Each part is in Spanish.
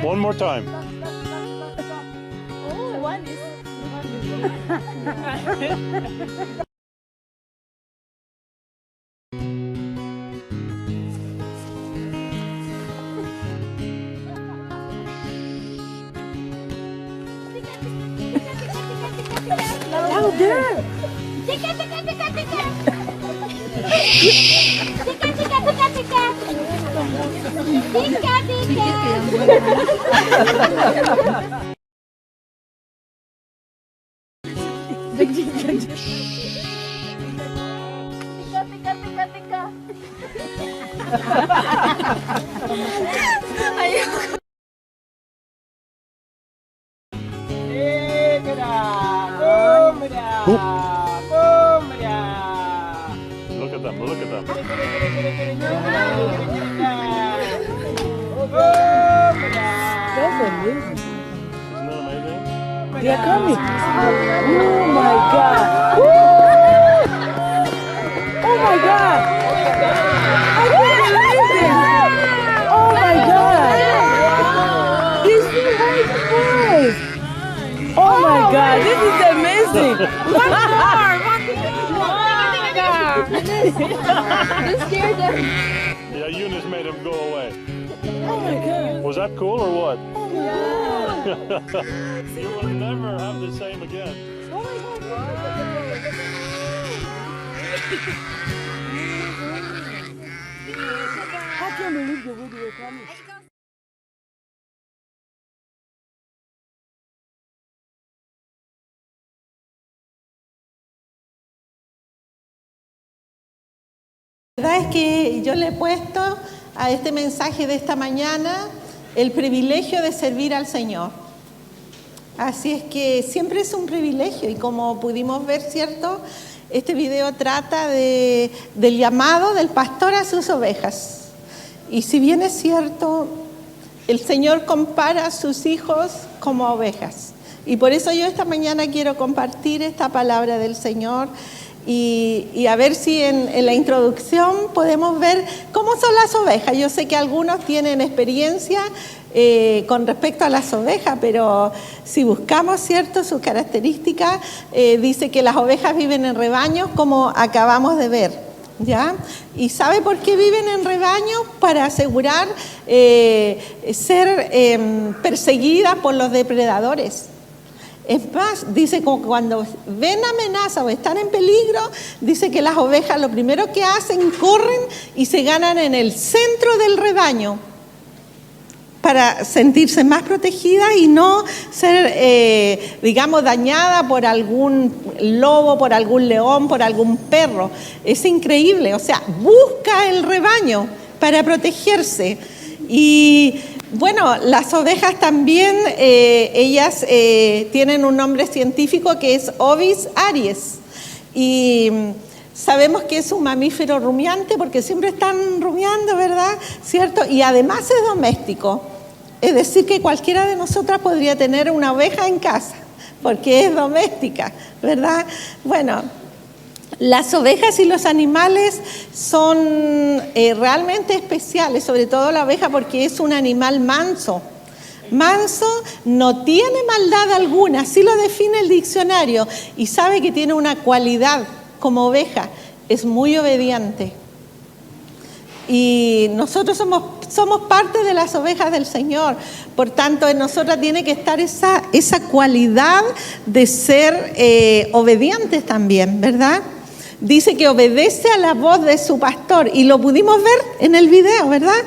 One more time. Oh, one is. Louder! Tika, tika, tika, tika. Tika, tika, tika, tika. Tika, tika. Tika, tika, tika, tika. Look at them, look at them. That's amazing. Isn't that amazing? They are coming. Oh my God. Woo! Oh my God. I can't believe this. Oh my God. These two white boys. Oh my God. This is amazing. One more. You scared them. Yeah, Eunice made him go away. Oh my God. Was that cool or what? Oh my God. You will never have the same again. I can't believe the way they were coming. La verdad es que yo le he puesto a este mensaje de esta mañana el privilegio de servir al Señor. Así es que siempre es un privilegio y como pudimos ver, ¿cierto? Este video trata del llamado del pastor a sus ovejas. Y si bien es cierto, el Señor compara a sus hijos como ovejas. Y por eso yo esta mañana quiero compartir esta palabra del Señor y a ver si en la introducción podemos ver cómo son las ovejas. Yo sé que algunos tienen experiencia con respecto a las ovejas, pero si buscamos, ¿cierto?, sus características, dice que las ovejas viven en rebaños como acabamos de ver, ¿ya? ¿Y sabe por qué viven en rebaños? Para asegurar ser perseguidas por los depredadores. Es más, dice que cuando ven amenaza o están en peligro, dice que las ovejas lo primero que hacen, corren y se ganan en el centro del rebaño para sentirse más protegidas y no ser, digamos, dañada por algún lobo, por algún león, por algún perro. Es increíble, o sea, busca el rebaño para protegerse. Y bueno, las ovejas también, ellas tienen un nombre científico que es Ovis aries. Y sabemos que es un mamífero rumiante porque siempre están rumiando, ¿verdad? ¿Cierto? Y además es doméstico. Es decir, que cualquiera de nosotras podría tener una oveja en casa porque es doméstica, ¿verdad? Bueno, las ovejas y los animales son realmente especiales, sobre todo la oveja porque es un animal manso. Manso, no tiene maldad alguna, así lo define el diccionario, y sabe que tiene una cualidad como oveja, es muy obediente. Y nosotros somos parte de las ovejas del Señor, por tanto en nosotras tiene que estar esa cualidad de ser obedientes también, ¿verdad? Dice que obedece a la voz de su pastor y lo pudimos ver en el video, ¿verdad?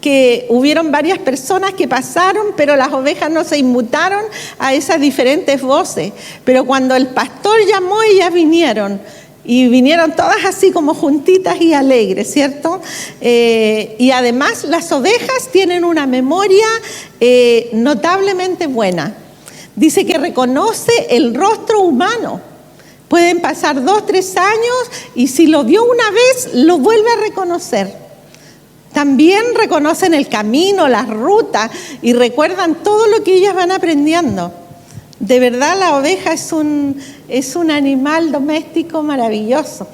Que hubieron varias personas que pasaron, pero las ovejas no se inmutaron a esas diferentes voces. Pero cuando el pastor llamó, ellas vinieron. Y vinieron todas así como juntitas y alegres, ¿cierto? Y además las ovejas tienen una memoria notablemente buena. Dice que reconoce el rostro humano. Pueden pasar 2, 3 años y si lo vio una vez, lo vuelve a reconocer. También reconocen el camino, las rutas y recuerdan todo lo que ellas van aprendiendo. De verdad la oveja es un animal doméstico maravilloso.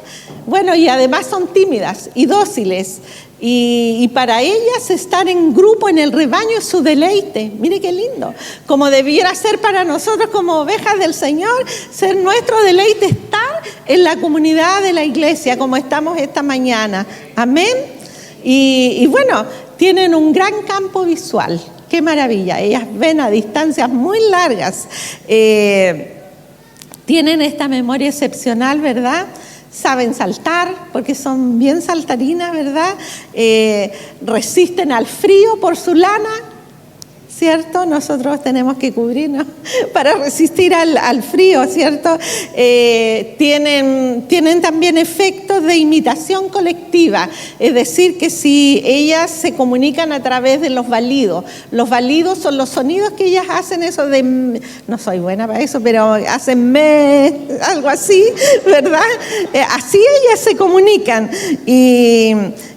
Bueno, y además son tímidas y dóciles. Y para ellas estar en grupo en el rebaño es su deleite. Mire qué lindo. Como debiera ser para nosotros como ovejas del Señor, ser nuestro deleite estar en la comunidad de la iglesia como estamos esta mañana. Amén. Y bueno, tienen un gran campo visual. Qué maravilla. Ellas ven a distancias muy largas. Tienen esta memoria excepcional, ¿verdad? Saben saltar, porque son bien saltarinas, ¿verdad? Resisten al frío por su lana, ¿cierto? Nosotros tenemos que cubrirnos para resistir al frío, ¿cierto? Tienen también efectos de imitación colectiva, es decir, que si ellas se comunican a través de los balidos son los sonidos que ellas hacen, eso de, no soy buena para eso, pero hacen algo así, ¿verdad? Así ellas se comunican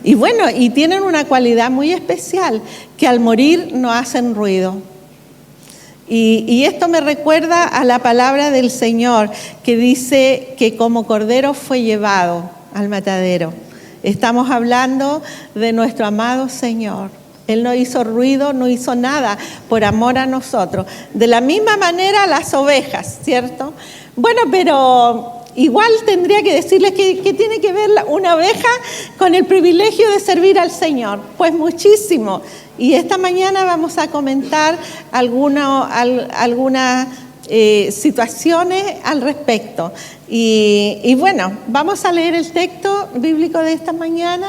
y bueno, y tienen una cualidad muy especial, que al morir no hacen ruido. Y esto me recuerda a la palabra del Señor, que dice que como cordero fue llevado al matadero. Estamos hablando de nuestro amado Señor. Él no hizo ruido, no hizo nada por amor a nosotros. De la misma manera las ovejas, ¿cierto? Bueno, pero igual tendría que decirles que tiene que ver una oveja con el privilegio de servir al Señor. Pues muchísimo. Y esta mañana vamos a comentar algunas situaciones al respecto. Y bueno, vamos a leer el texto bíblico de esta mañana,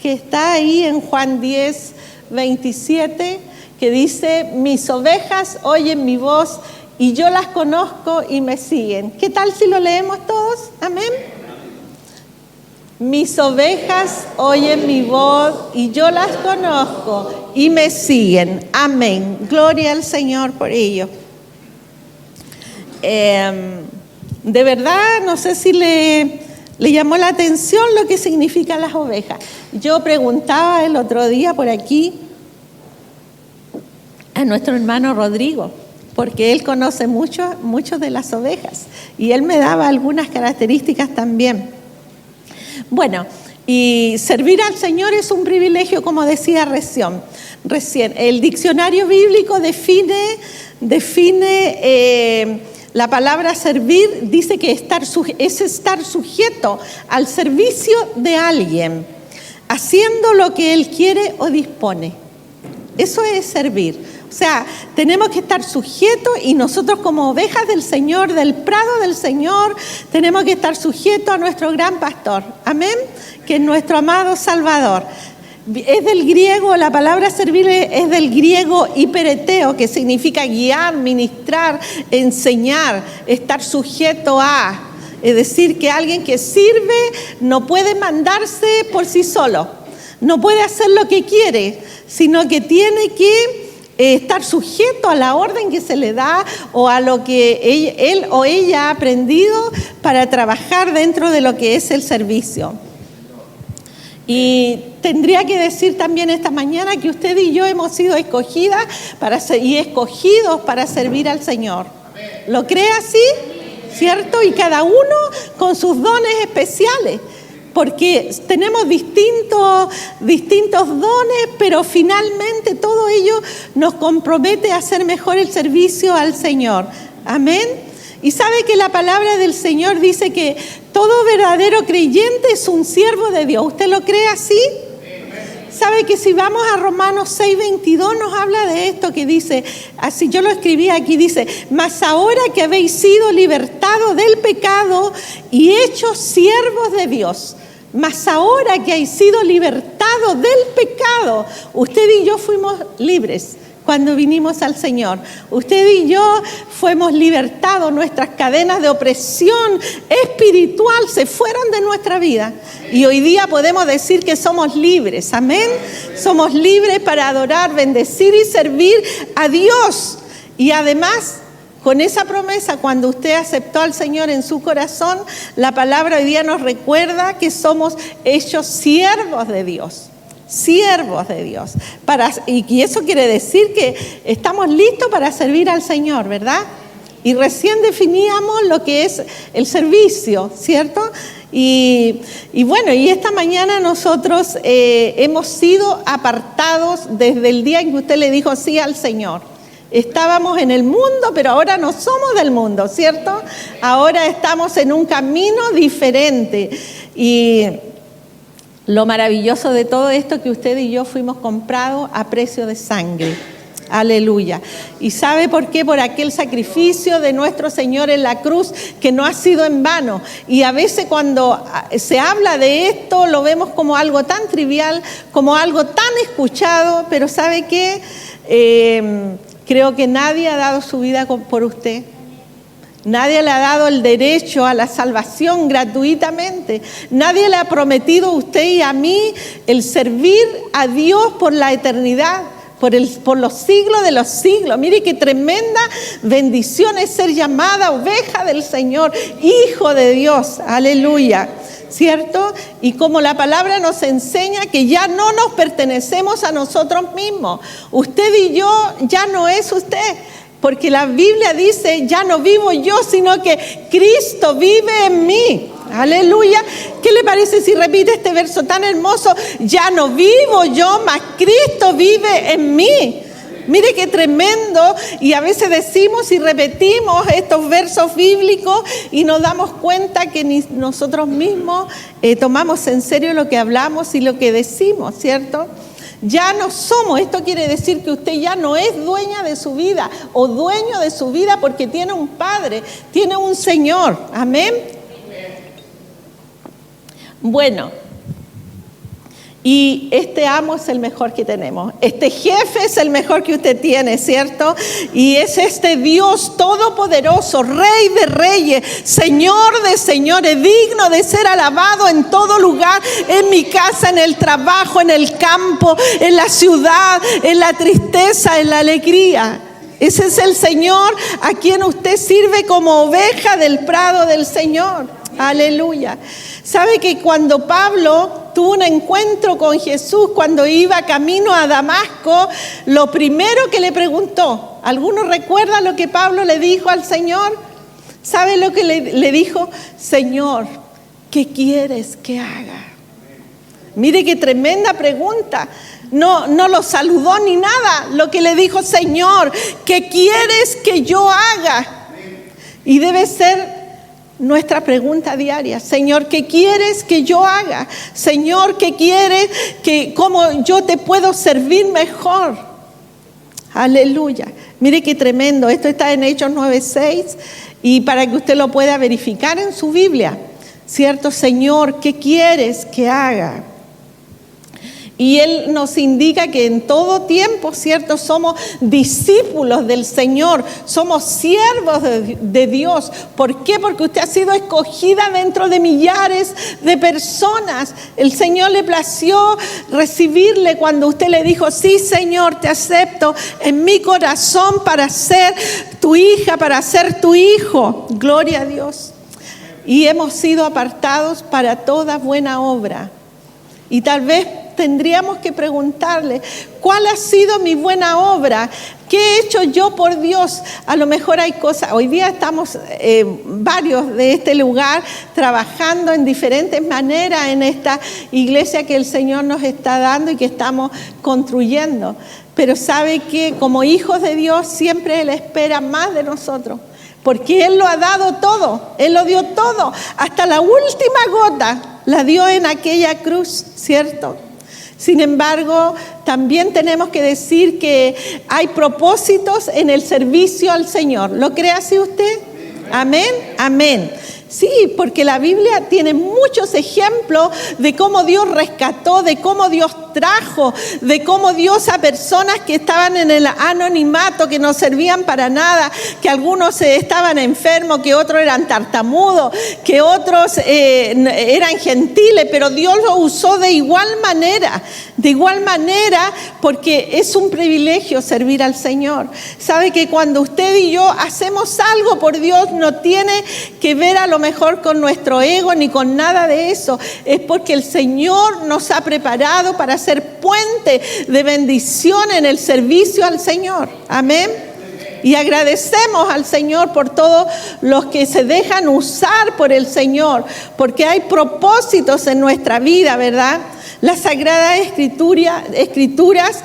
que está ahí en Juan 10, 27, que dice: mis ovejas oyen mi voz y yo las conozco y me siguen. ¿Qué tal si lo leemos todos? Amén. Mis ovejas oyen mi voz y yo las conozco y me siguen. Amén. Gloria al Señor por ello. De verdad, no sé si le llamó la atención lo que significan las ovejas. Yo preguntaba el otro día por aquí a nuestro hermano Rodrigo, porque él conoce mucho de las ovejas y él me daba algunas características también. Bueno, y servir al Señor es un privilegio, como decía recién. El diccionario bíblico define la palabra servir, dice que es estar sujeto al servicio de alguien, haciendo lo que Él quiere o dispone. Eso es servir. O sea, tenemos que estar sujetos y nosotros como ovejas del Señor, del prado del Señor, tenemos que estar sujetos a nuestro gran pastor. Amén. Que es nuestro amado Salvador. Es del griego, la palabra servir es del griego hipereteo, que significa guiar, ministrar, enseñar, estar sujeto a. Es decir, que alguien que sirve no puede mandarse por sí solo, no puede hacer lo que quiere, sino que tiene que estar sujeto a la orden que se le da o a lo que él o ella ha aprendido para trabajar dentro de lo que es el servicio. Y tendría que decir también esta mañana que usted y yo hemos sido escogidos para servir al Señor. ¿Lo cree así? ¿Cierto? Y cada uno con sus dones especiales. Porque tenemos distintos dones, pero finalmente todo ello nos compromete a hacer mejor el servicio al Señor. Amén. Y sabe que la palabra del Señor dice que todo verdadero creyente es un siervo de Dios. ¿Usted lo cree así? Sabe que si vamos a Romanos 6:22 nos habla de esto que dice, así yo lo escribí aquí, dice: mas ahora que habéis sido libertados del pecado y hechos siervos de Dios. Mas ahora que hay sido libertados del pecado, usted y yo fuimos libres cuando vinimos al Señor. Usted y yo fuimos libertados, nuestras cadenas de opresión espiritual se fueron de nuestra vida. Y hoy día podemos decir que somos libres, amén. Somos libres para adorar, bendecir y servir a Dios. Y además, con esa promesa, cuando usted aceptó al Señor en su corazón, la palabra hoy día nos recuerda que somos hechos siervos de Dios. Siervos de Dios. Y eso quiere decir que estamos listos para servir al Señor, ¿verdad? Y recién definíamos lo que es el servicio, ¿cierto? Y bueno, y esta mañana nosotros hemos sido apartados desde el día en que usted le dijo sí al Señor. Estábamos en el mundo, pero ahora no somos del mundo, ¿cierto? Ahora estamos en un camino diferente. Y lo maravilloso de todo esto es que usted y yo fuimos comprados a precio de sangre. Aleluya. ¿Y sabe por qué? Por aquel sacrificio de nuestro Señor en la cruz, que no ha sido en vano. Y a veces cuando se habla de esto, lo vemos como algo tan trivial, como algo tan escuchado, pero ¿sabe qué? Creo que nadie ha dado su vida por usted. Nadie le ha dado el derecho a la salvación gratuitamente. Nadie le ha prometido a usted y a mí el servir a Dios por la eternidad, por los siglos de los siglos. Mire qué tremenda bendición es ser llamada oveja del Señor, hijo de Dios. Aleluya. ¿Cierto? Y como la palabra nos enseña que ya no nos pertenecemos a nosotros mismos. Usted y yo ya no es usted. Porque la Biblia dice, ya no vivo yo, sino que Cristo vive en mí. Aleluya. ¿Qué le parece si repite este verso tan hermoso? Ya no vivo yo, mas Cristo vive en mí. Mire qué tremendo. Y a veces decimos y repetimos estos versos bíblicos y nos damos cuenta que ni nosotros mismos tomamos en serio lo que hablamos y lo que decimos, ¿cierto? Ya no somos, esto quiere decir que usted ya no es dueña de su vida o dueño de su vida porque tiene un Padre, tiene un Señor. Amén. Bueno, y este amo es el mejor que tenemos. Este jefe es el mejor que usted tiene, ¿cierto? Y es este Dios todopoderoso, Rey de reyes, Señor de señores, digno de ser alabado en todo lugar, en mi casa, en el trabajo, en el campo, en la ciudad, en la tristeza, en la alegría. Ese es el Señor a quien usted sirve como oveja del prado del Señor. Aleluya. ¿Sabe que cuando Pablo tuvo un encuentro con Jesús, cuando iba camino a Damasco, lo primero que le preguntó, ¿alguno recuerda lo que Pablo le dijo al Señor? ¿Sabe lo que le dijo? Señor, ¿qué quieres que haga? Mire qué tremenda pregunta. No lo saludó ni nada. Lo que le dijo, Señor, ¿qué quieres que yo haga? Y debe ser nuestra pregunta diaria. Señor, ¿qué quieres que yo haga? Señor, ¿qué quieres cómo yo te puedo servir mejor? Aleluya. Mire qué tremendo. Esto está en Hechos 9:6 y para que usted lo pueda verificar en su Biblia. ¿Cierto? Señor, ¿qué quieres que haga? Y Él nos indica que en todo tiempo, ¿cierto? Somos discípulos del Señor, somos siervos de Dios. ¿Por qué? Porque usted ha sido escogida dentro de millares de personas. El Señor le plació recibirle cuando usted le dijo, sí, Señor, te acepto en mi corazón para ser tu hija, para ser tu hijo. Gloria a Dios. Y hemos sido apartados para toda buena obra. Y tal vez tendríamos que preguntarle, ¿cuál ha sido mi buena obra? ¿Qué he hecho yo por Dios? A lo mejor hay cosas, hoy día estamos varios de este lugar trabajando en diferentes maneras en esta iglesia que el Señor nos está dando y que estamos construyendo. Pero sabe que como hijos de Dios siempre Él espera más de nosotros. Porque Él lo ha dado todo, Él lo dio todo, hasta la última gota la dio en aquella cruz, ¿cierto? Sin embargo, también tenemos que decir que hay propósitos en el servicio al Señor. ¿Lo cree así usted? Amén, amén. Sí, porque la Biblia tiene muchos ejemplos de cómo Dios rescató, de cómo Dios trajo, de cómo Dios a personas que estaban en el anonimato, que no servían para nada, que algunos estaban enfermos, que otros eran tartamudos, que otros eran gentiles, pero Dios los usó de igual manera, porque es un privilegio servir al Señor. Sabe que cuando usted y yo hacemos algo por Dios, no tiene que ver a lo mejor con nuestro ego ni con nada de eso, es porque el Señor nos ha preparado para ser puente de bendición en el servicio al Señor. Amén. Y agradecemos al Señor por todos los que se dejan usar por el Señor, porque hay propósitos en nuestra vida, ¿verdad? Las Sagradas Escrituras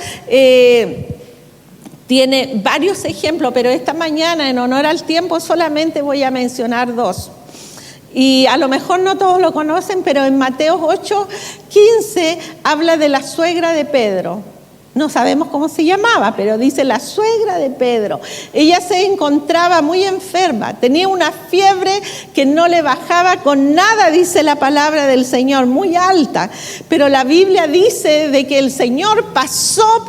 tiene varios ejemplos, pero esta mañana, en honor al tiempo, solamente voy a mencionar 2. Y a lo mejor no todos lo conocen, pero en Mateo 8:15 habla de la suegra de Pedro. No sabemos cómo se llamaba, pero dice la suegra de Pedro. Ella se encontraba muy enferma, tenía una fiebre que no le bajaba con nada, dice la palabra del Señor, muy alta. Pero la Biblia dice de que el Señor pasó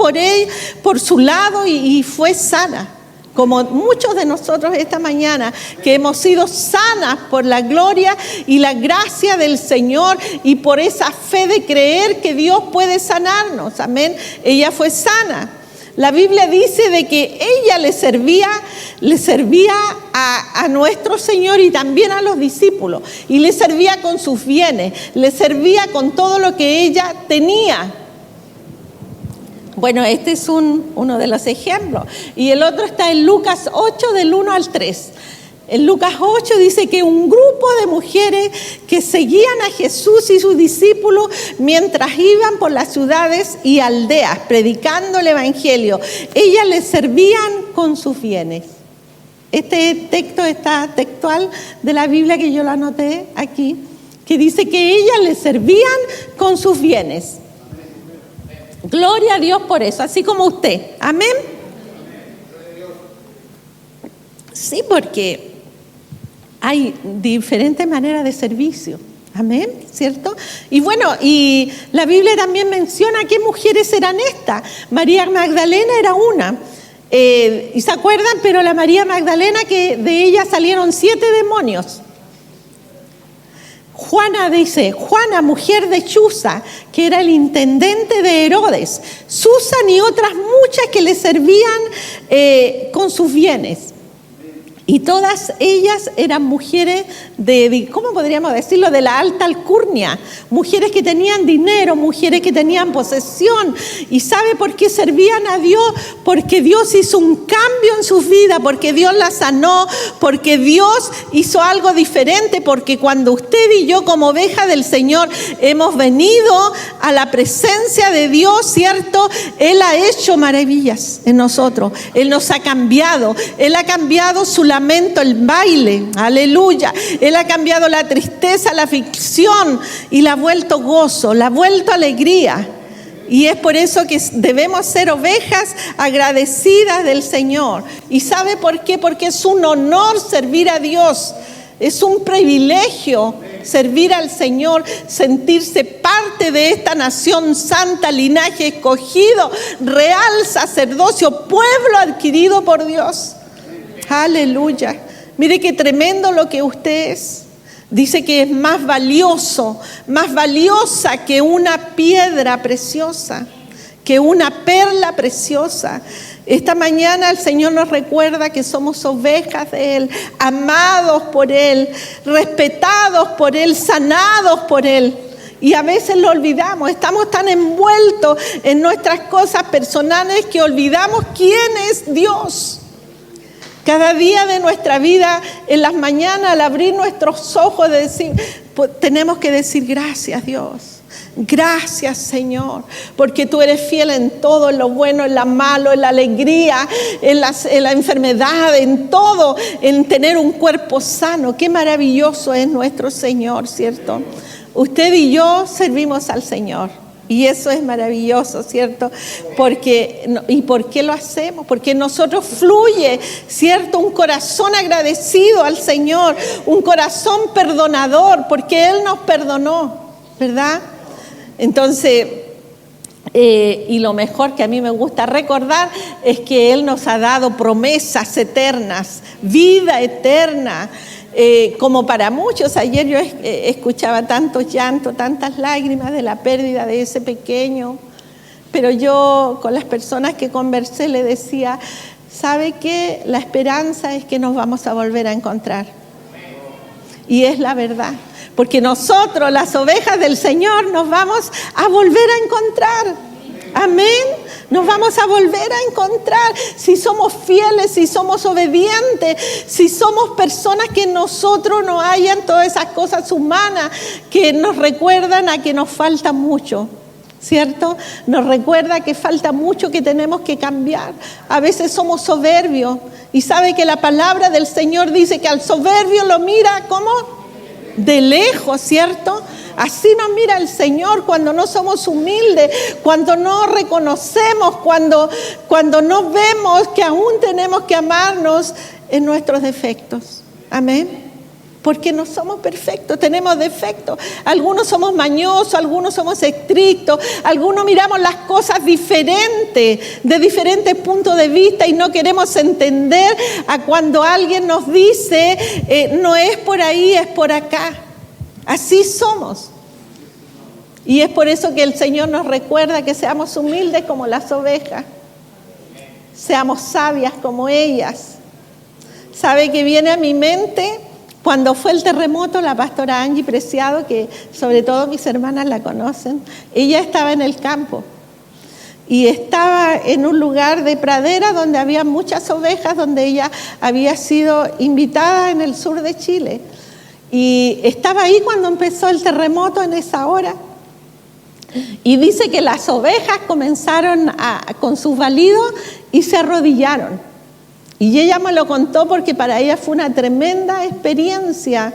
por su lado y fue sana. Como muchos de nosotros esta mañana, que hemos sido sanas por la gloria y la gracia del Señor y por esa fe de creer que Dios puede sanarnos. Amén. Ella fue sana. La Biblia dice de que ella le servía a nuestro Señor y también a los discípulos. Y le servía con sus bienes, le servía con todo lo que ella tenía. Bueno, este es uno de los ejemplos. Y el otro está en Lucas 8, del 1 al 3. En Lucas 8 dice que un grupo de mujeres que seguían a Jesús y sus discípulos mientras iban por las ciudades y aldeas predicando el Evangelio, ellas les servían con sus bienes. Este texto está textual de la Biblia que yo lo anoté aquí, que dice que ellas les servían con sus bienes. Gloria a Dios por eso, así como usted. Amén. Sí, porque hay diferentes maneras de servicio. Amén, ¿cierto? Y bueno, y la Biblia también menciona qué mujeres eran estas. María Magdalena era una. ¿Y se acuerdan? Pero la María Magdalena, que de ella salieron 7 demonios. Juana, mujer de Chuza, que era el intendente de Herodes, Susan y otras muchas que le servían con sus bienes. Y todas ellas eran mujeres ¿cómo podríamos decirlo? De la alta alcurnia. Mujeres que tenían dinero, mujeres que tenían posesión. ¿Y sabe por qué servían a Dios? Porque Dios hizo un cambio en sus vidas, porque Dios las sanó, porque Dios hizo algo diferente, porque cuando usted y yo como oveja del Señor hemos venido a la presencia de Dios, ¿cierto? Él ha hecho maravillas en nosotros. Él nos ha cambiado. Él ha cambiado su lamento, el baile, aleluya. Él ha cambiado la tristeza, la aflicción y la ha vuelto gozo, la ha vuelto alegría. Y es por eso que debemos ser ovejas agradecidas del Señor. ¿Y sabe por qué? Porque es un honor servir a Dios. Es un privilegio servir al Señor, sentirse parte de esta nación santa, linaje escogido, real sacerdocio, pueblo adquirido por Dios. Aleluya. Mire qué tremendo lo que usted es. Dice que es más valiosa que una piedra preciosa, que una perla preciosa. Esta mañana el Señor nos recuerda que somos ovejas de Él, amados por Él, respetados por Él, sanados por Él. Y a veces lo olvidamos, estamos tan envueltos en nuestras cosas personales que olvidamos quién es Dios. Cada día de nuestra vida, en las mañanas, al abrir nuestros ojos, tenemos que decir gracias, Dios. Gracias, Señor, porque tú eres fiel en todo, en lo bueno, en lo malo, en la alegría, en la enfermedad, en todo, en tener un cuerpo sano. Qué maravilloso es nuestro Señor, ¿cierto? Usted y yo servimos al Señor. Y eso es maravilloso, ¿cierto? ¿Y por qué lo hacemos? Porque en nosotros fluye, ¿cierto? Un corazón agradecido al Señor, un corazón perdonador, porque Él nos perdonó, ¿verdad? Entonces, y lo mejor que a mí me gusta recordar es que Él nos ha dado promesas eternas, vida eterna. Como para muchos, ayer yo escuchaba tantos llantos, tantas lágrimas de la pérdida de ese pequeño, pero yo con las personas que conversé le decía, ¿sabe qué? La esperanza es que nos vamos a volver a encontrar. Y es la verdad, porque nosotros, las ovejas del Señor, nos vamos a volver a encontrar. Amén. Nos vamos a volver a encontrar si somos fieles, si somos obedientes, si somos personas que en nosotros no hayan todas esas cosas humanas que nos recuerdan a que nos falta mucho, ¿cierto? Nos recuerda que falta mucho, que tenemos que cambiar. A veces somos soberbios y sabe que la palabra del Señor dice que al soberbio lo mira ¿cómo? De lejos, ¿cierto? Así nos mira el Señor cuando no somos humildes, cuando no reconocemos, cuando no vemos que aún tenemos que amarnos en nuestros defectos. Amén. Porque no somos perfectos, tenemos defectos. Algunos somos mañosos, algunos somos estrictos, algunos miramos las cosas diferentes, de diferentes puntos de vista y no queremos entender a cuando alguien nos dice, no es por ahí, es por acá. Así somos. Y es por eso que el Señor nos recuerda que seamos humildes como las ovejas, seamos sabias como ellas. ¿Sabe que viene a mi mente? Cuando fue el terremoto, la pastora Angie Preciado, que sobre todo mis hermanas la conocen, ella estaba en el campo y estaba en un lugar de pradera donde había muchas ovejas, donde ella había sido invitada en el sur de Chile. Y estaba ahí cuando empezó el terremoto en esa hora. Y dice que las ovejas comenzaron con sus balidos y se arrodillaron. Y ella me lo contó porque para ella fue una tremenda experiencia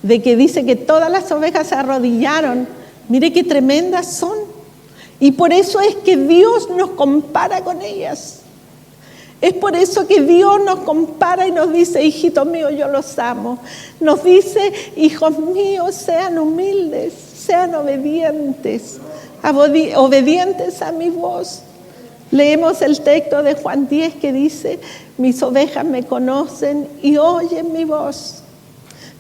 de que dice que todas las ovejas se arrodillaron. Mire qué tremendas son. Y por eso es que Dios nos compara con ellas. Es por eso que Dios nos compara y nos dice, hijitos míos, yo los amo. Nos dice, hijos míos, sean humildes, sean obedientes, obedientes a mi voz. Leemos el texto de Juan 10 que dice, mis ovejas me conocen y oyen mi voz.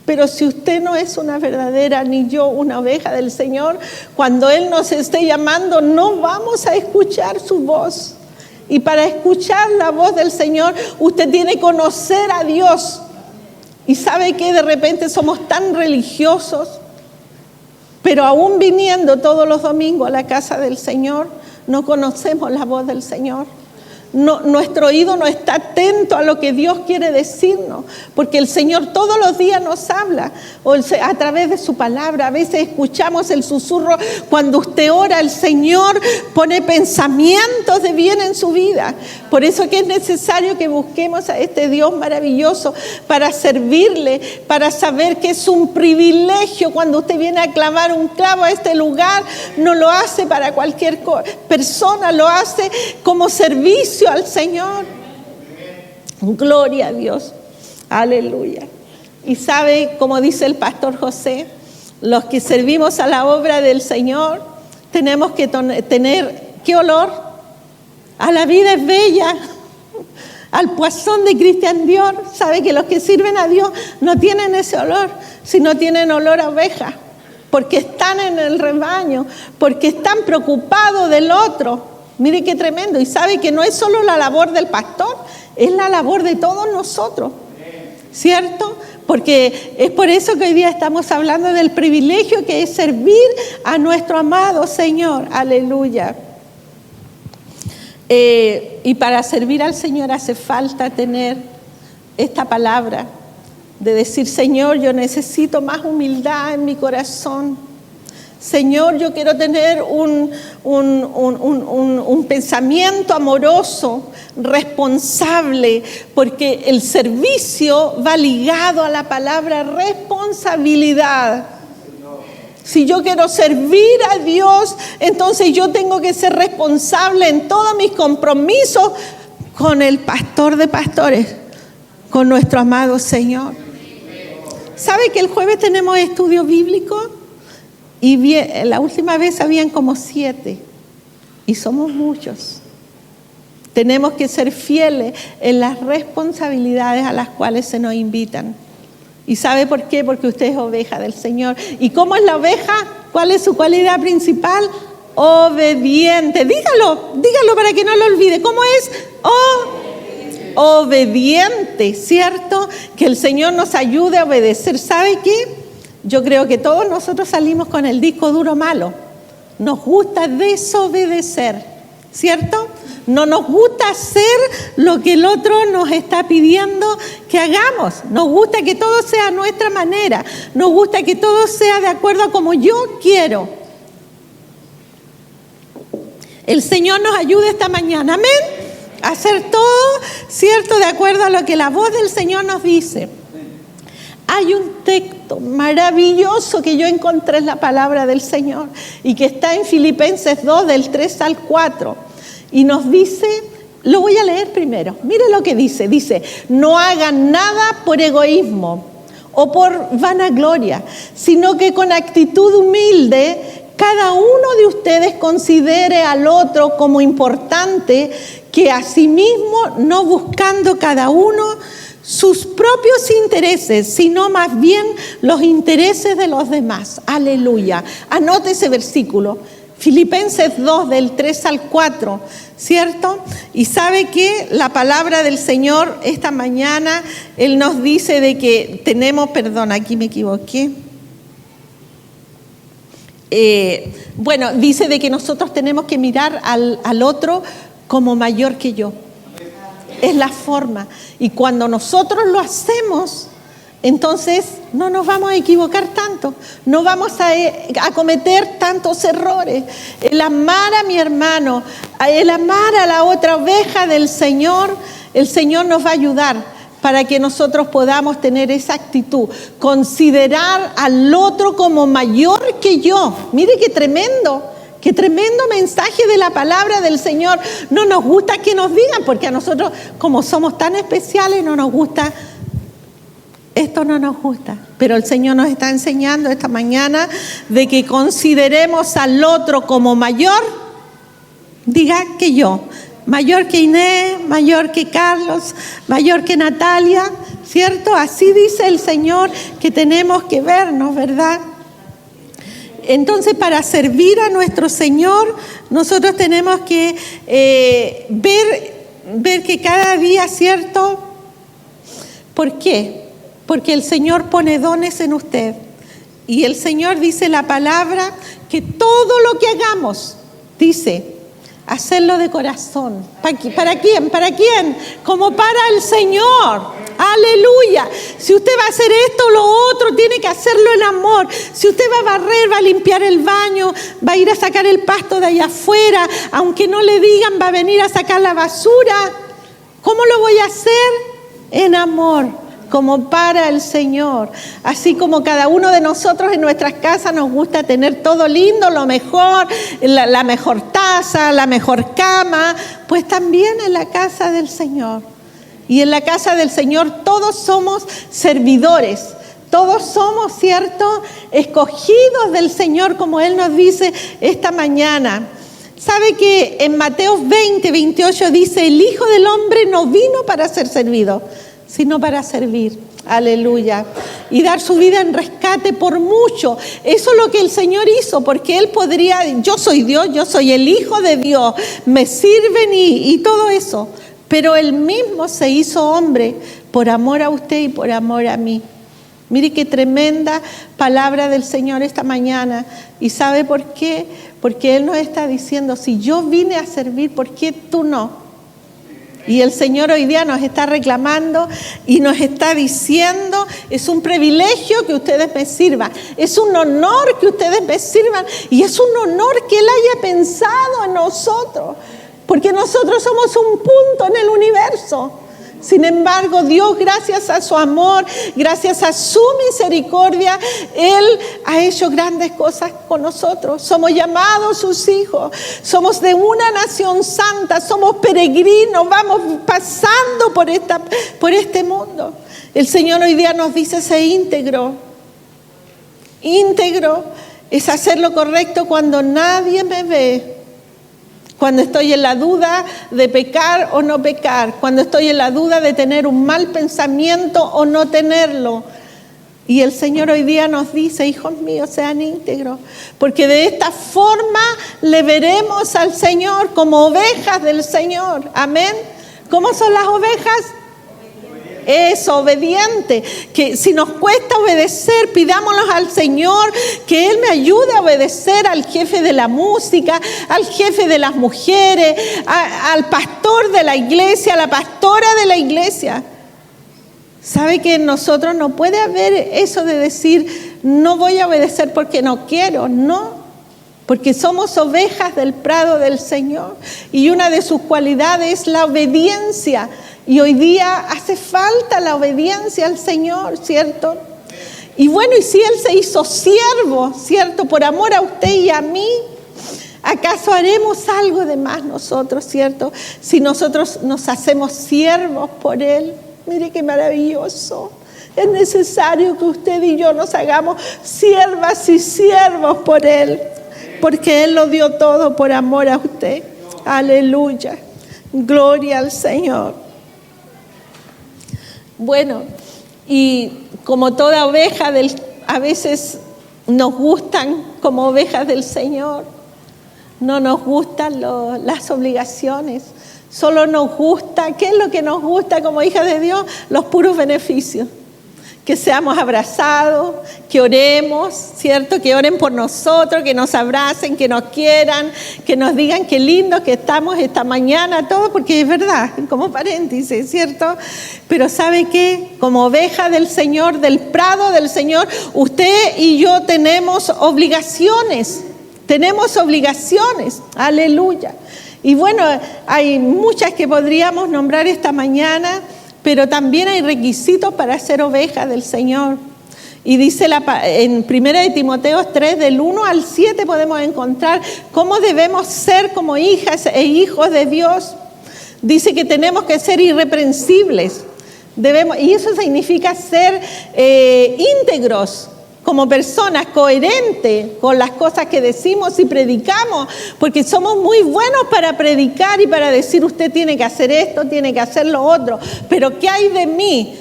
Pero si usted no es una verdadera, ni yo una oveja del Señor, cuando Él nos esté llamando, no vamos a escuchar su voz. Y para escuchar la voz del Señor, usted tiene que conocer a Dios. Y sabe que de repente somos tan religiosos, pero aún viniendo todos los domingos a la casa del Señor, no conocemos la voz del Señor. No, nuestro oído no está atento a lo que Dios quiere decirnos, porque el Señor todos los días nos habla a través de su palabra. A veces escuchamos el susurro cuando usted ora, el Señor pone pensamientos de bien en su vida. Por eso que es necesario que busquemos a este Dios maravilloso para servirle, para saber que es un privilegio cuando usted viene a clavar un clavo a este lugar. No lo hace para cualquier persona, lo hace como servicio al Señor. Gloria a Dios. Aleluya. Y sabe, como dice el pastor José, los que servimos a la obra del Señor tenemos que tener, ¿qué olor? A la vida es bella, al poisson de Christian Dior. Sabe que los que sirven a Dios no tienen ese olor, sino tienen olor a oveja, porque están en el rebaño, porque están preocupados del otro. Mire qué tremendo. Y sabe que no es solo la labor del pastor, es la labor de todos nosotros, ¿cierto? Porque es por eso que hoy día estamos hablando del privilegio que es servir a nuestro amado Señor. Aleluya. Y para servir al Señor hace falta tener esta palabra de decir, Señor, yo necesito más humildad en mi corazón. Señor, yo quiero tener un pensamiento amoroso, responsable, porque el servicio va ligado a la palabra responsabilidad. Si yo quiero servir a Dios, entonces yo tengo que ser responsable en todos mis compromisos con el pastor de pastores, con nuestro amado Señor. ¿Sabe que el jueves tenemos estudio bíblico? Y la última vez habían como 7 y somos muchos. Tenemos que ser fieles en las responsabilidades a las cuales se nos invitan. ¿Y sabe por qué? Porque usted es oveja del Señor. ¿Y cómo es la oveja? ¿Cuál es su cualidad principal? Obediente. Dígalo para que no lo olvide. ¿Cómo es? Obediente, ¿cierto? Que el Señor nos ayude a obedecer. ¿Sabe qué? Yo creo que todos nosotros salimos con el disco duro malo. Nos gusta desobedecer. ¿cierto? No nos gusta hacer lo que el otro nos está pidiendo que hagamos. Nos gusta que todo sea a nuestra manera. Nos gusta que todo sea de acuerdo a como yo quiero. El Señor nos ayude esta mañana, amén. A hacer todo, ¿cierto? De acuerdo a lo que la voz del Señor nos dice. Hay un texto maravilloso que yo encontré en la palabra del Señor y que está en Filipenses 2, del 3 al 4. Y nos dice, lo voy a leer primero. Mire lo que dice. Dice, no hagan nada por egoísmo o por vanagloria, sino que con actitud humilde cada uno de ustedes considere al otro como importante que a sí mismo, no buscando cada uno sus propios intereses, sino más bien los intereses de los demás. Aleluya. Anote ese versículo. Filipenses 2, del 3 al 4, ¿cierto? Y sabe que la palabra del Señor esta mañana, Él nos dice de que tenemos, perdón, aquí me equivoqué. Dice de que nosotros tenemos que mirar al otro como mayor que yo. Es la forma. Y cuando nosotros lo hacemos, entonces no nos vamos a equivocar tanto, no vamos a cometer tantos errores. El amar a mi hermano, el amar a la otra oveja del Señor, el Señor nos va a ayudar para que nosotros podamos tener esa actitud, considerar al otro como mayor que yo. Mire qué tremendo mensaje de la palabra del Señor. No nos gusta que nos digan, porque a nosotros, como somos tan especiales, no nos gusta. Esto no nos gusta, pero el Señor nos está enseñando esta mañana de que consideremos al otro como mayor, diga que yo, mayor que Inés, mayor que Carlos, mayor que Natalia, ¿cierto? Así dice el Señor que tenemos que vernos, ¿verdad? Entonces, para servir a nuestro Señor, nosotros tenemos que ver que cada día, ¿cierto? ¿Por qué? Porque el Señor pone dones en usted. Y el Señor dice la palabra que todo lo que hagamos, dice, hacerlo de corazón. ¿Para quién? ¿Para quién? Como para el Señor. Aleluya. Si usted va a hacer esto o lo otro, tiene que hacerlo en amor. Si usted va a barrer, va a limpiar el baño, va a ir a sacar el pasto de allá afuera, aunque no le digan, va a venir a sacar la basura. ¿Cómo lo voy a hacer? En amor, como para el Señor. Así como cada uno de nosotros en nuestras casas nos gusta tener todo lindo, lo mejor, la mejor taza, la mejor cama, pues también en la casa del Señor. Y en la casa del Señor todos somos servidores, todos somos, ¿cierto?, escogidos del Señor, como Él nos dice esta mañana. ¿Sabe que en Mateo 20, 28 dice, el Hijo del Hombre no vino para ser servido, sino para servir? Aleluya. Y dar su vida en rescate por mucho. Eso es lo que el Señor hizo, porque Él podría, yo soy Dios, yo soy el Hijo de Dios, me sirven y todo eso. Pero Él mismo se hizo hombre por amor a usted y por amor a mí. Mire qué tremenda palabra del Señor esta mañana. ¿Y sabe por qué? Porque Él nos está diciendo, si yo vine a servir, ¿por qué tú no? Y el Señor hoy día nos está reclamando y nos está diciendo, es un privilegio que ustedes me sirvan, es un honor que ustedes me sirvan y es un honor que Él haya pensado en nosotros, porque nosotros somos un punto en el universo. Sin embargo, Dios, gracias a su amor, gracias a su misericordia, Él ha hecho grandes cosas con nosotros. Somos llamados sus hijos, somos de una nación santa, somos peregrinos, vamos pasando por este mundo. El Señor hoy día nos dice, sé íntegro. Íntegro es hacer lo correcto cuando nadie me ve. Cuando estoy en la duda de pecar o no pecar, cuando estoy en la duda de tener un mal pensamiento o no tenerlo. Y el Señor hoy día nos dice, hijos míos, sean íntegros, porque de esta forma le veremos al Señor como ovejas del Señor. Amén. ¿Cómo son las ovejas? obediente. Que si nos cuesta obedecer, pidámoslo al Señor, que Él me ayude a obedecer al jefe de la música, al jefe de las mujeres, al pastor de la iglesia, a la pastora de la iglesia. ¿Sabe que en nosotros no puede haber eso de decir, no voy a obedecer porque no quiero? No. Porque somos ovejas del prado del Señor y una de sus cualidades es la obediencia. Y hoy día hace falta la obediencia al Señor, ¿cierto? Y bueno, y si Él se hizo siervo, ¿cierto? Por amor a usted y a mí, ¿acaso haremos algo de más nosotros, ¿cierto? Si nosotros nos hacemos siervos por Él, mire qué maravilloso. Es necesario que usted y yo nos hagamos siervas y siervos por Él. Porque Él lo dio todo por amor a usted. Aleluya. Gloria al Señor. Bueno, y como toda oveja, a veces nos gustan como ovejas del Señor. No nos gustan las obligaciones. Solo nos gusta, ¿qué es lo que nos gusta como hijas de Dios? Los puros beneficios. Que seamos abrazados, que oremos, ¿cierto? Que oren por nosotros, que nos abracen, que nos quieran, que nos digan qué lindo que estamos esta mañana, todo, porque es verdad, como paréntesis, ¿cierto? Pero ¿sabe qué? Como oveja del Señor, del prado del Señor, usted y yo tenemos obligaciones, aleluya. Y bueno, hay muchas que podríamos nombrar esta mañana, pero también hay requisitos para ser oveja del Señor. Y dice en 1 Timoteo 3, del 1 al 7 podemos encontrar cómo debemos ser como hijas e hijos de Dios. Dice que tenemos que ser irreprensibles. Y eso significa ser íntegros como personas, coherentes con las cosas que decimos y predicamos, porque somos muy buenos para predicar y para decir usted tiene que hacer esto, tiene que hacer lo otro, pero ¿qué hay de mí?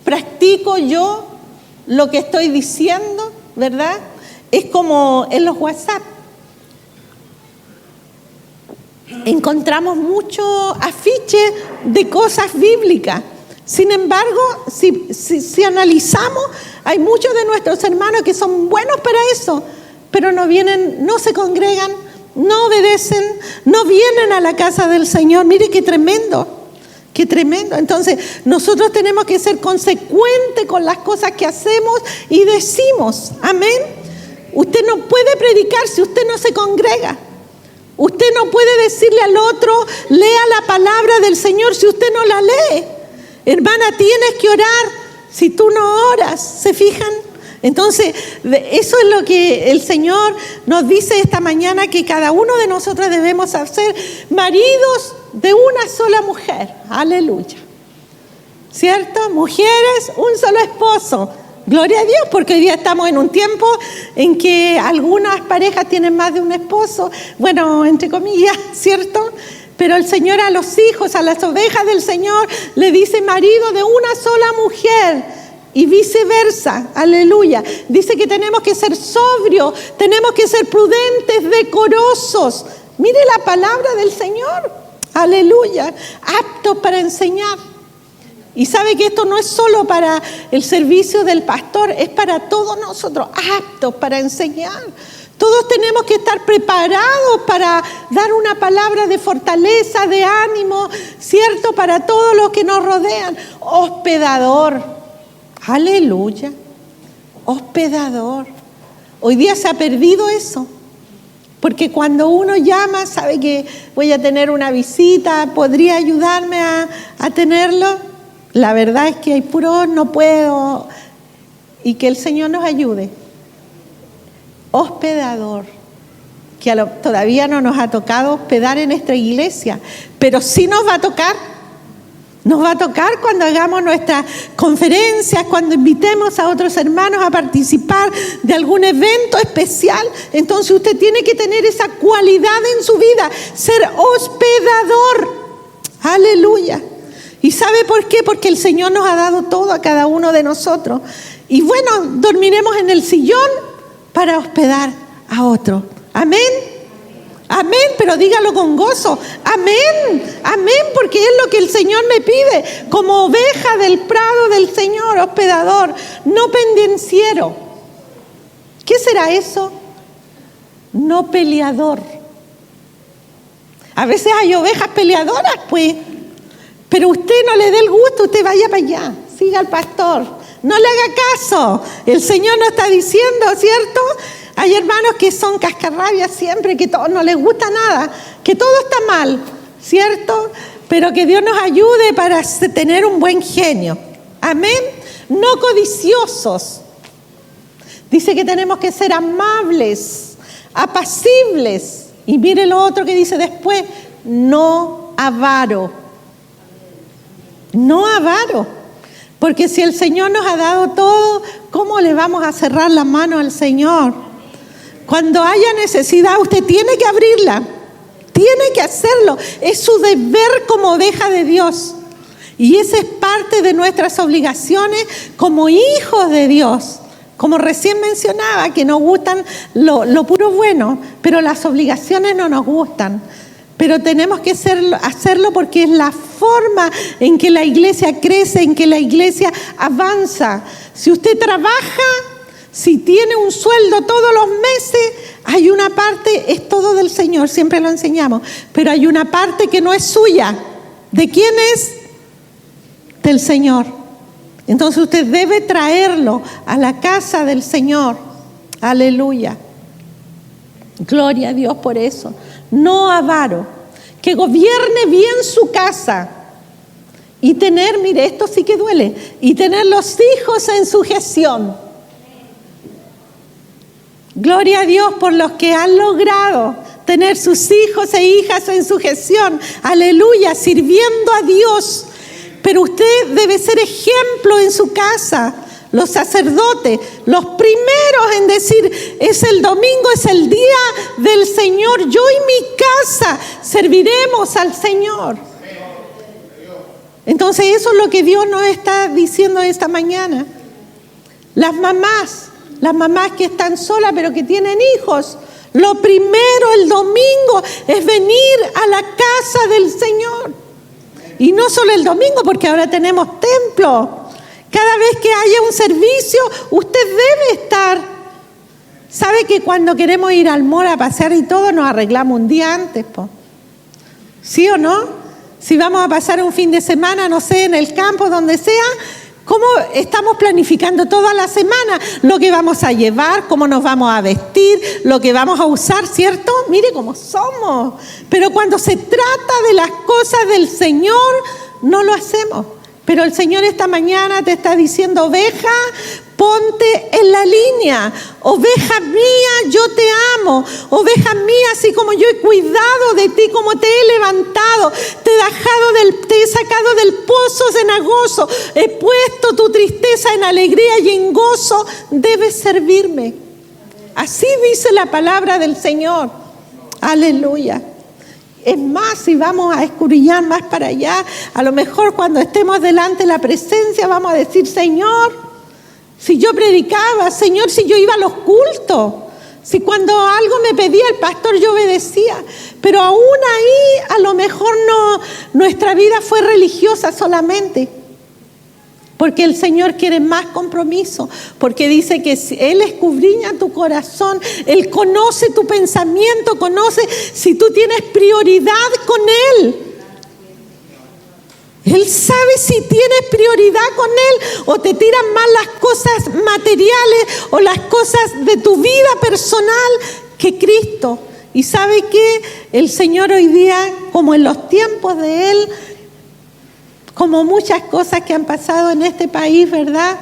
¿Practico yo lo que estoy diciendo? ¿Verdad? Es como en los WhatsApp. Encontramos muchos afiches de cosas bíblicas. Sin embargo, si analizamos, hay muchos de nuestros hermanos que son buenos para eso, pero no vienen, no se congregan, no obedecen, no vienen a la casa del Señor. Mire qué tremendo, qué tremendo. Entonces, nosotros tenemos que ser consecuentes con las cosas que hacemos y decimos. Amén. Usted no puede predicar si usted no se congrega. Usted no puede decirle al otro, lea la palabra del Señor si usted no la lee. Hermana, tienes que orar si tú no oras, ¿se fijan? Entonces, eso es lo que el Señor nos dice esta mañana, que cada uno de nosotros debemos hacer, maridos de una sola mujer. Aleluya. ¿Cierto? Mujeres, un solo esposo. Gloria a Dios, porque hoy día estamos en un tiempo en que algunas parejas tienen más de un esposo, bueno, entre comillas, ¿cierto? Pero el Señor a los hijos, a las ovejas del Señor, le dice marido de una sola mujer y viceversa. Aleluya. Dice que tenemos que ser sobrios, tenemos que ser prudentes, decorosos. Mire la palabra del Señor. Aleluya. Aptos para enseñar. Y sabe que esto no es solo para el servicio del pastor, es para todos nosotros, aptos para enseñar. Todos tenemos que estar preparados para dar una palabra de fortaleza, de ánimo, ¿cierto? Para todos los que nos rodean. Hospedador. Aleluya. Hospedador. Hoy día se ha perdido eso. Porque cuando uno llama, sabe que voy a tener una visita, ¿podría ayudarme a tenerlo? La verdad es que hay puro no puedo. Y que el Señor nos ayude. Hospedador, que todavía no nos ha tocado hospedar en nuestra iglesia, pero sí nos va a tocar cuando hagamos nuestras conferencias, cuando invitemos a otros hermanos a participar de algún evento especial. Entonces usted tiene que tener esa cualidad en su vida, ser hospedador. Aleluya. ¿Y sabe por qué? Porque el Señor nos ha dado todo a cada uno de nosotros. Y bueno, dormiremos en el sillón para hospedar a otro. Amén. Amén, pero dígalo con gozo. Amén, amén, porque es lo que el Señor me pide. Como oveja del prado del Señor, hospedador, no pendenciero. ¿Qué será eso? No peleador. A veces hay ovejas peleadoras, pues. Pero usted no le dé el gusto, usted vaya para allá. Siga al pastor. No le haga caso. El Señor nos está diciendo, ¿cierto? Hay hermanos que son cascarrabias siempre, que todo no les gusta nada, que todo está mal, ¿cierto? Pero que Dios nos ayude para tener un buen genio. Amén. No codiciosos. Dice que tenemos que ser amables, apacibles. Y mire lo otro que dice después, no avaro. No avaro. Porque si el Señor nos ha dado todo, ¿cómo le vamos a cerrar la mano al Señor? Cuando haya necesidad, usted tiene que abrirla. Tiene que hacerlo. Es su deber como oveja de Dios. Y esa es parte de nuestras obligaciones como hijos de Dios. Como recién mencionaba, que nos gustan lo puro bueno, pero las obligaciones no nos gustan. Pero tenemos que hacerlo porque es la forma en que la iglesia crece, en que la iglesia avanza. Si usted trabaja, si tiene un sueldo todos los meses, hay una parte, es todo del Señor, siempre lo enseñamos, pero hay una parte que no es suya. ¿De quién es? Del Señor. Entonces usted debe traerlo a la casa del Señor. Aleluya. Gloria a Dios por eso. No avaro, que gobierne bien su casa y tener, mire, esto sí que duele, y tener los hijos en sujeción. Gloria a Dios por los que han logrado tener sus hijos e hijas en sujeción. Aleluya, sirviendo a Dios. Pero usted debe ser ejemplo en su casa. Los sacerdotes, los primeros en decir, es el domingo, es el día del Señor. Yo y mi casa serviremos al Señor. Entonces eso es lo que Dios nos está diciendo esta mañana. Las mamás que están solas pero que tienen hijos, lo primero el domingo es venir a la casa del Señor. Y no solo el domingo, porque ahora tenemos templo. Cada vez que haya un servicio, usted debe estar. ¿Sabe que cuando queremos ir al mall a pasear y todo, nos arreglamos un día antes, po? ¿Sí o no? Si vamos a pasar un fin de semana, no sé, en el campo, donde sea, ¿cómo estamos planificando toda la semana? Lo que vamos a llevar, cómo nos vamos a vestir, lo que vamos a usar, ¿cierto? Mire cómo somos. Pero cuando se trata de las cosas del Señor, no lo hacemos. Pero el Señor esta mañana te está diciendo, oveja, ponte en la línea. Oveja mía, yo te amo. Oveja mía, así como yo he cuidado de ti, como te he levantado, te he sacado del pozo cenagoso, he puesto tu tristeza en alegría y en gozo, debes servirme. Así dice la palabra del Señor. Aleluya. Es más, si vamos a escudriñar más para allá, a lo mejor cuando estemos delante de la presencia vamos a decir, Señor, si yo predicaba, Señor, si yo iba a los cultos, si cuando algo me pedía el pastor yo obedecía, pero aún ahí a lo mejor no, nuestra vida fue religiosa solamente. Porque el Señor quiere más compromiso, porque dice que Él escudriña tu corazón, Él conoce tu pensamiento, conoce si tú tienes prioridad con Él. Él sabe si tienes prioridad con Él o te tiran más las cosas materiales o las cosas de tu vida personal que Cristo. Y sabe que el Señor hoy día, como en los tiempos de Él, como muchas cosas que han pasado en este país, ¿verdad?,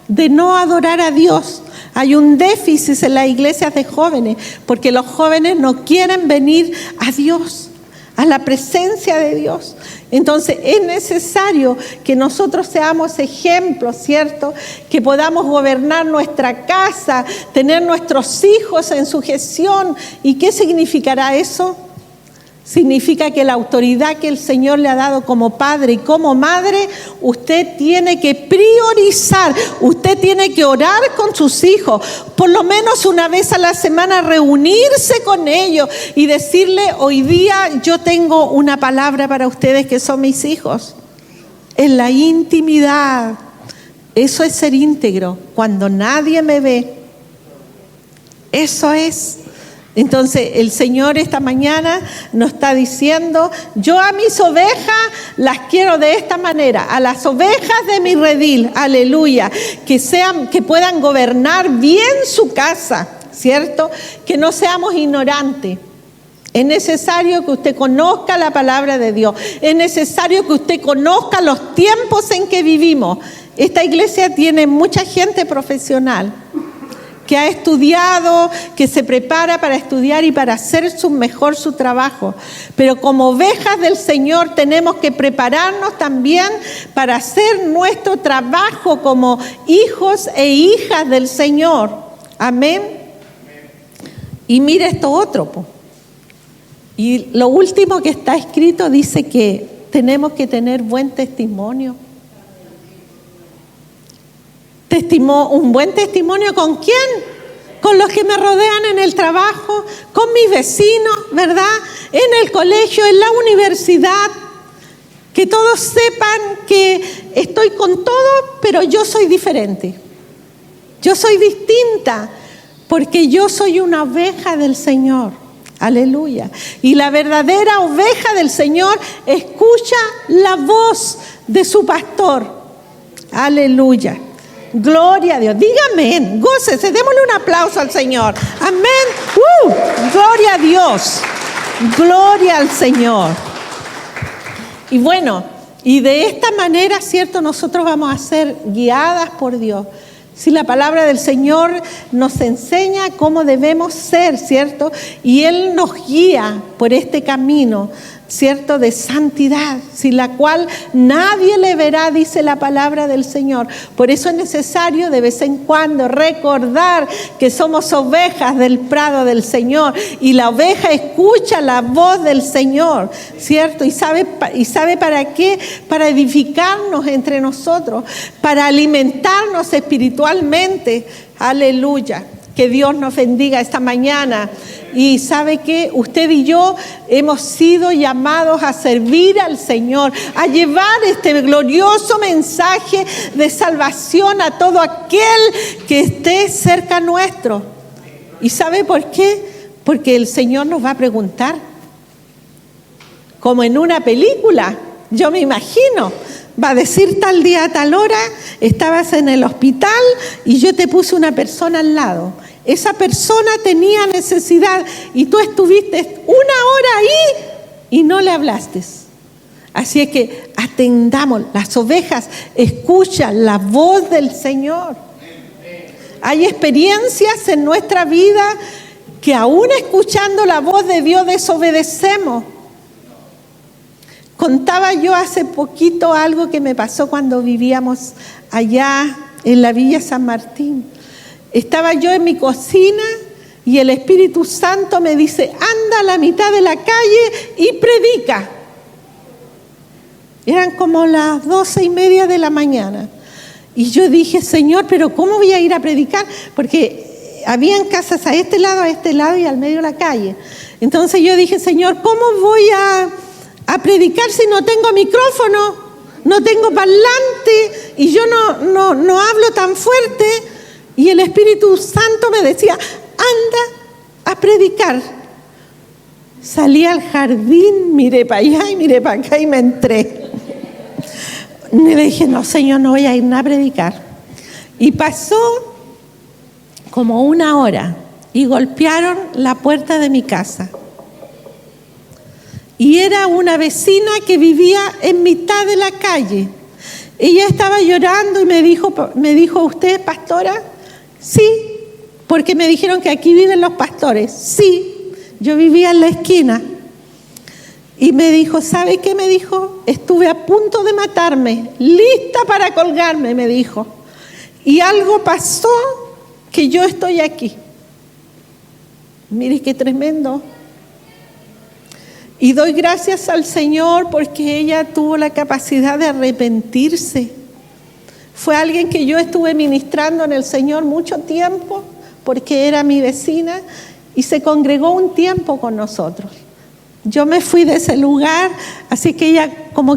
de no adorar a Dios. Hay un déficit en las iglesias de jóvenes, porque los jóvenes no quieren venir a Dios, a la presencia de Dios. Entonces es necesario que nosotros seamos ejemplos, ¿cierto? Que podamos gobernar nuestra casa, tener nuestros hijos en sujeción. ¿Y qué significará eso? Significa que la autoridad que el Señor le ha dado como padre y como madre, usted tiene que priorizar, usted tiene que orar con sus hijos, por lo menos una vez a la semana reunirse con ellos y decirle: hoy día yo tengo una palabra para ustedes que son mis hijos. En la intimidad, eso es ser íntegro, cuando nadie me ve, eso es. Entonces el Señor esta mañana nos está diciendo: yo a mis ovejas las quiero de esta manera, a las ovejas de mi redil, aleluya, que puedan gobernar bien su casa, ¿cierto? Que no seamos ignorantes. Es necesario que usted conozca la palabra de Dios, es necesario que usted conozca los tiempos en que vivimos. Esta iglesia tiene mucha gente profesional que ha estudiado, que se prepara para estudiar y para hacer mejor su trabajo. Pero como ovejas del Señor tenemos que prepararnos también para hacer nuestro trabajo como hijos e hijas del Señor. Amén. Y mire esto otro, po. Y lo último que está escrito dice que tenemos que tener buen testimonio. Un buen testimonio, ¿con quién? Con los que me rodean en el trabajo, con mis vecinos, ¿verdad? En el colegio, en la universidad. Que todos sepan que estoy con todo, pero yo soy diferente. Yo soy distinta, porque yo soy una oveja del Señor. Aleluya. Y la verdadera oveja del Señor escucha la voz de su pastor. Aleluya. Gloria a Dios. Dígame, gócese, démosle un aplauso al Señor. Amén. Gloria a Dios. Gloria al Señor. Y bueno, y de esta manera, ¿cierto? Nosotros vamos a ser guiadas por Dios. Si la palabra del Señor nos enseña cómo debemos ser, ¿cierto? Y Él nos guía por este camino, ¿cierto? De santidad, sin la cual nadie le verá, dice la palabra del Señor. Por eso es necesario de vez en cuando recordar que somos ovejas del prado del Señor. Y la oveja escucha la voz del Señor, ¿cierto? Y sabe para qué, para edificarnos entre nosotros, para alimentarnos espiritualmente. Aleluya. Que Dios nos bendiga esta mañana. Y sabe que usted y yo hemos sido llamados a servir al Señor, a llevar este glorioso mensaje de salvación a todo aquel que esté cerca nuestro. ¿Y sabe por qué? Porque el Señor nos va a preguntar, como en una película, yo me imagino. Va a decir: tal día a tal hora estabas en el hospital y yo te puse una persona al lado. Esa persona tenía necesidad y tú estuviste 1 hora ahí y no le hablaste. Así es que atendamos, las ovejas escuchan la voz del Señor. Hay experiencias en nuestra vida que aún escuchando la voz de Dios desobedecemos. Contaba yo hace poquito algo que me pasó cuando vivíamos allá en la Villa San Martín. Estaba yo en mi cocina y el Espíritu Santo me dice: anda a la mitad de la calle y predica. Eran como las 12:30 de la mañana. Y yo dije: Señor, pero ¿cómo voy a ir a predicar? Porque habían casas a este lado y al medio de la calle. Entonces yo dije: Señor, ¿cómo voy a predicar si no tengo micrófono, no tengo parlante y yo no hablo tan fuerte? Y el Espíritu Santo me decía: anda a predicar. Salí al jardín, miré para allá y miré para acá y me entré. Y le dije: no, Señor, no voy a ir a predicar. Y pasó como 1 hora y golpearon la puerta de mi casa. Y era una vecina que vivía en mitad de la calle. Ella estaba llorando y me dijo: ¿usted es pastora? Sí, porque me dijeron que aquí viven los pastores. Sí, yo vivía en la esquina. Y me dijo: ¿sabe qué? Me dijo: estuve a punto de matarme, lista para colgarme, me dijo. Y algo pasó que yo estoy aquí. Mire qué tremendo. Y doy gracias al Señor porque ella tuvo la capacidad de arrepentirse. Fue alguien que yo estuve ministrando en el Señor mucho tiempo porque era mi vecina y se congregó un tiempo con nosotros. Yo me fui de ese lugar, así que ella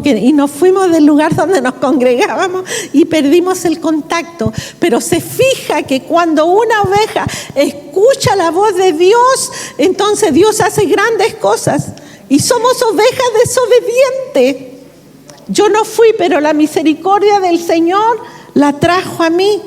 y nos fuimos del lugar donde nos congregábamos y perdimos el contacto. Pero se fija que cuando una oveja escucha la voz de Dios, entonces Dios hace grandes cosas. Y somos ovejas desobedientes. Yo no fui, pero la misericordia del Señor la trajo a mí.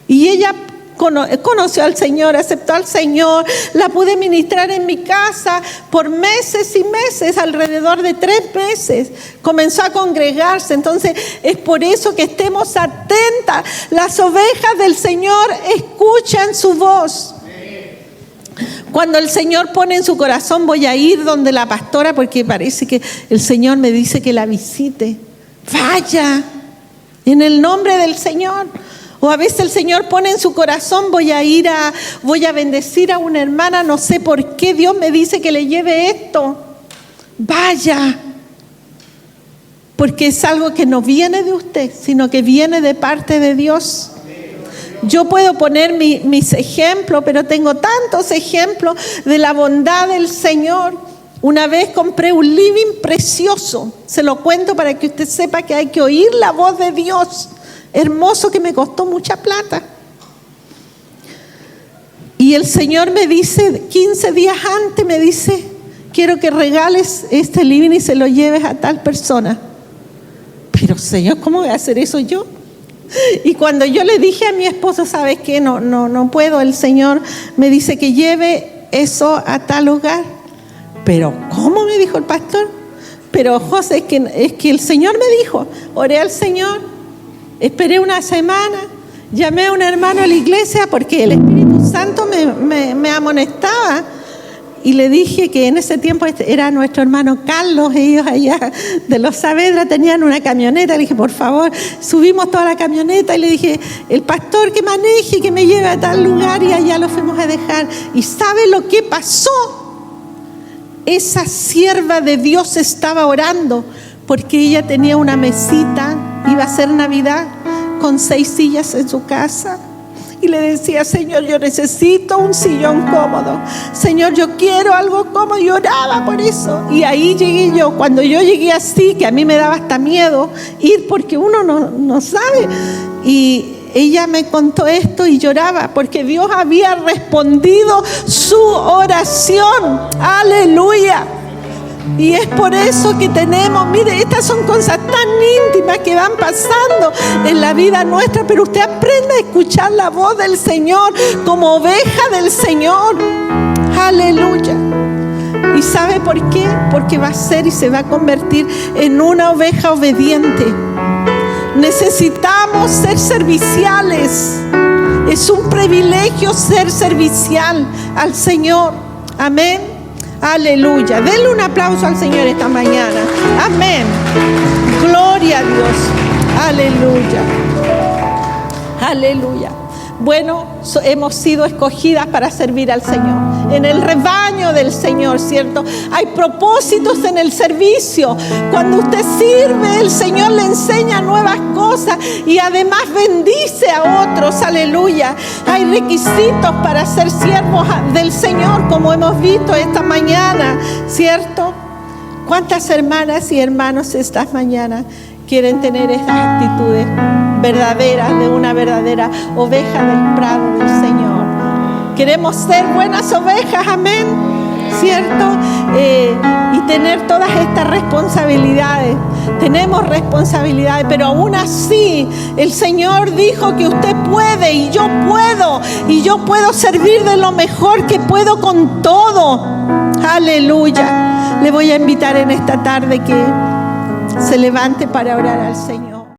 Y ella conoció al Señor, aceptó al Señor. La pude ministrar en mi casa por meses y meses, alrededor de 3 meses. Comenzó a congregarse. Entonces es por eso que estemos atentas. Las ovejas del Señor escuchan su voz. Cuando el Señor pone en su corazón, voy a ir donde la pastora porque parece que el Señor me dice que la visite. Vaya, en el nombre del Señor. O a veces el Señor pone en su corazón, voy a bendecir a una hermana, no sé por qué Dios me dice que le lleve esto. Vaya, porque es algo que no viene de usted, sino que viene de parte de Dios. Yo puedo poner mis ejemplos, pero tengo tantos ejemplos de la bondad del Señor. Una vez compré un living precioso. Se lo cuento para que usted sepa que hay que oír la voz de Dios. Hermoso, que me costó mucha plata. Y el Señor me dice, 15 días antes me dice, quiero que regales este living y se lo lleves a tal persona. Pero Señor, ¿cómo voy a hacer eso yo? Y cuando yo le dije a mi esposo, ¿sabes qué? No puedo, el Señor me dice que lleve eso a tal lugar. Pero ¿cómo? Me dijo el pastor. Pero José, es que el Señor me dijo. Oré al Señor, esperé una semana, llamé a un hermano a la iglesia porque el Espíritu Santo me amonestaba. Y le dije que en ese tiempo era nuestro hermano Carlos, ellos allá de Los Saavedra tenían una camioneta. Le dije, por favor, subimos toda la camioneta y le dije, el pastor que maneje, que me lleve a tal lugar, y allá lo fuimos a dejar. ¿Y sabe lo que pasó? Esa sierva de Dios estaba orando porque ella tenía una mesita, iba a ser Navidad, con 6 sillas en su casa. Y le decía, Señor, yo necesito un sillón cómodo. Señor, yo quiero algo cómodo. Y oraba por eso. Y ahí llegué yo. Cuando yo llegué así, que a mí me daba hasta miedo ir porque uno no sabe. Y ella me contó esto y lloraba porque Dios había respondido su oración. ¡Aleluya! Y es por eso que tenemos, mire, estas son cosas tan íntimas que van pasando en la vida nuestra, pero usted aprende a escuchar la voz del Señor como oveja del Señor. Aleluya. ¿Y sabe por qué? Porque va a ser y se va a convertir en una oveja obediente. Necesitamos ser serviciales. Es un privilegio ser servicial al Señor. Amén. Aleluya. Denle un aplauso al Señor esta mañana. Amén. Gloria a Dios. Aleluya. Aleluya. Bueno, hemos sido escogidas para servir al Señor. En el rebaño del Señor, ¿cierto? Hay propósitos en el servicio. Cuando usted sirve, el Señor le enseña nuevas cosas y además bendice a otros. Aleluya. Hay requisitos para ser siervos del Señor, como hemos visto esta mañana, ¿cierto? ¿Cuántas hermanas y hermanos estas mañanas quieren tener estas actitudes verdaderas de una verdadera oveja del prado del Señor? Queremos ser buenas ovejas, amén, ¿cierto? Y tener todas estas responsabilidades. Tenemos responsabilidades, pero aún así el Señor dijo que usted puede y yo puedo servir de lo mejor que puedo con todo. Aleluya. Le voy a invitar en esta tarde que se levante para orar al Señor.